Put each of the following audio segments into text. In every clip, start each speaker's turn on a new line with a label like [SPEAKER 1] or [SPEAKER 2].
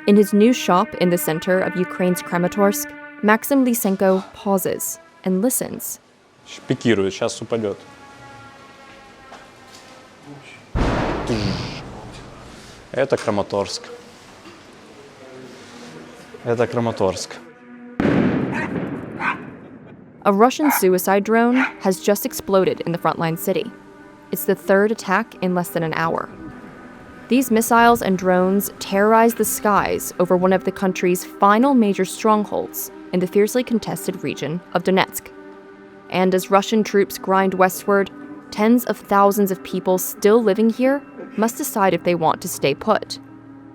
[SPEAKER 1] In his new shop in the center of Ukraine's Kramatorsk, Maxim Lysenko pauses and listens.
[SPEAKER 2] Пикирует, сейчас упадет. Это Краматорск. Это Краматорск.
[SPEAKER 1] A Russian suicide drone has just exploded in the Frontline city. It's the third attack in less than an hour. These missiles and drones terrorize the skies over one of the country's final major strongholds in the fiercely contested region of Donetsk. And as Russian troops grind westward, tens of thousands of people still living here must decide if they want to stay put.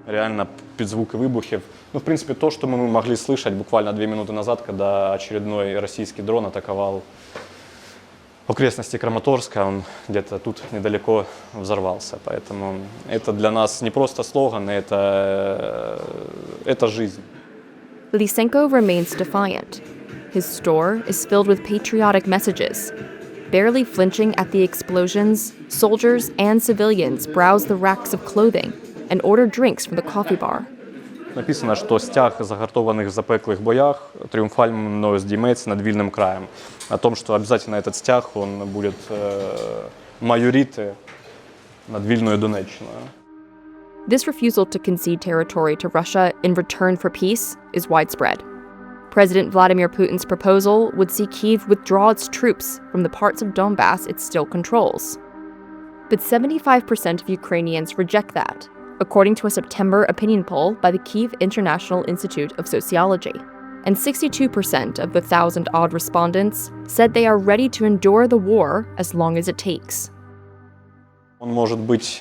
[SPEAKER 2] Реально під звуки вибухів. В принципе, то, что мы могли слышать буквально 2 минуты назад, когда очередной российский дрон атаковал окрестности Краматорска, он где-то тут недалеко взорвался. Поэтому это для нас не просто слоган, это жизнь.
[SPEAKER 1] Lysenko remains defiant. His store is filled with patriotic messages. Barely flinching at the explosions, soldiers and civilians browse the racks of clothing and order drinks from the coffee bar.
[SPEAKER 2] Написано, що стяг загартованих в запеклих боях тріумфально мною здійметься над вільним краєм. О том, що обязательно этот стяг он будет майоріти над вільною Донеччиною.
[SPEAKER 1] This refusal to concede territory to Russia in return for peace is widespread. President Vladimir Putin's proposal would see Kyiv withdraw its troops from the parts of Donbass it still controls. But 75% of Ukrainians reject that, according to a September opinion poll by the Kyiv International Institute of Sociology. And 62% of the 1,000-odd respondents said they are ready to endure the war as long as it takes.
[SPEAKER 2] Он может быть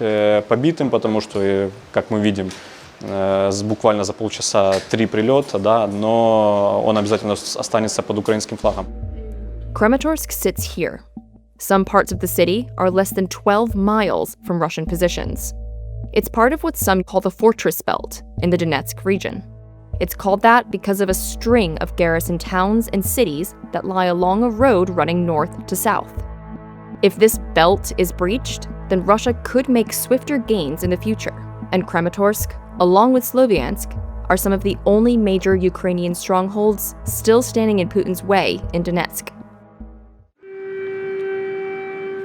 [SPEAKER 2] побитым, потому что, как мы видим, буквально за полчаса 3 прилета, да, но он обязательно останется под украинским флагом.
[SPEAKER 1] Kramatorsk sits here. Some parts of the city are less than 12 miles from Russian positions. It's part of what some call the fortress belt in the Donetsk region. It's called that because of a string of garrison towns and cities that lie along a road running north to south. If this belt is breached, then Russia could make swifter gains in the future, and Kramatorsk, along with Sloviansk, are some of the only major Ukrainian strongholds still standing in Putin's way in Donetsk.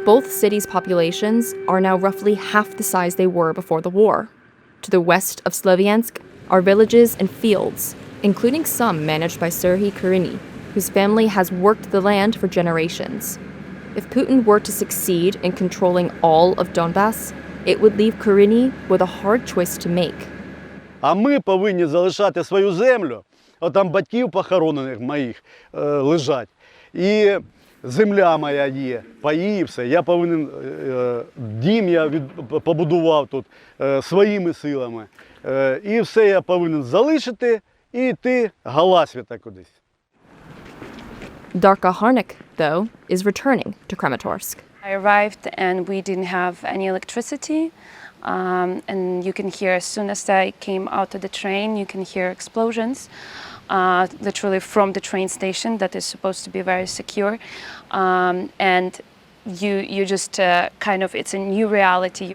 [SPEAKER 1] Both cities' populations are now roughly half the size they were before the war. To the west of Sloviansk are villages and fields, including some managed by Serhiy Kuryny, whose family has worked the land for generations. If Putin were to succeed in controlling all of Donbass, it would leave Kuryny with a hard choice to make.
[SPEAKER 3] А ми повинні залишати свою землю, там батьків похоронених моїх лежать, і земля моя є, паї, все. Я повинен, дім я побудував тут своїми силами, і все я повинен залишити і йти галасвіта кудись.
[SPEAKER 1] Darka Harnik, though, is returning to Kramatorsk.
[SPEAKER 4] I arrived and we didn't have any electricity. And you can hear, as soon as I came out of the train, you can hear explosions, literally from the train station that is supposed to be very secure. And you just kind of, it's a new reality.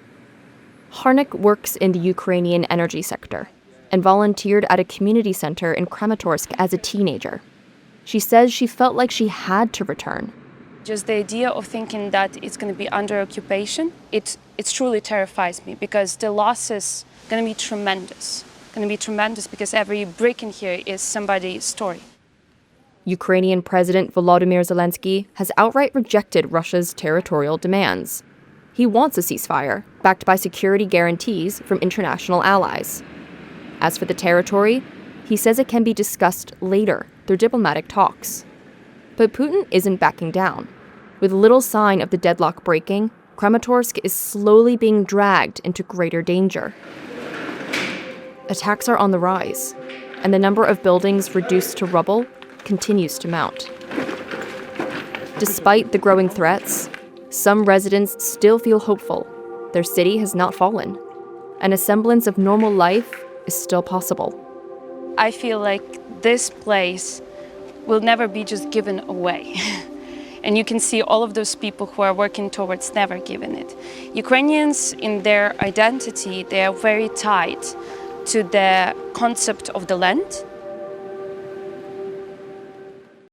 [SPEAKER 1] Harnik works in the Ukrainian energy sector and volunteered at a community center in Kramatorsk as a teenager. She says she felt like she had to return.
[SPEAKER 4] Just the idea of thinking that it's going to be under occupation, it truly terrifies me because the loss is going to be tremendous. Going to be tremendous because every brick in here is somebody's story.
[SPEAKER 1] Ukrainian President Volodymyr Zelensky has outright rejected Russia's territorial demands. He wants a ceasefire, backed by security guarantees from international allies. As for the territory, he says it can be discussed later through diplomatic talks. But Putin isn't backing down. With little sign of the deadlock breaking, Kramatorsk is slowly being dragged into greater danger. Attacks are on the rise, and the number of buildings reduced to rubble continues to mount. Despite the growing threats, some residents still feel hopeful. Their city has not fallen, and a semblance of normal life is still possible.
[SPEAKER 4] I feel like this place will never be just given away. And you can see all of those people who are working towards never giving it. Ukrainians, in their identity, they are very tied to the concept of the land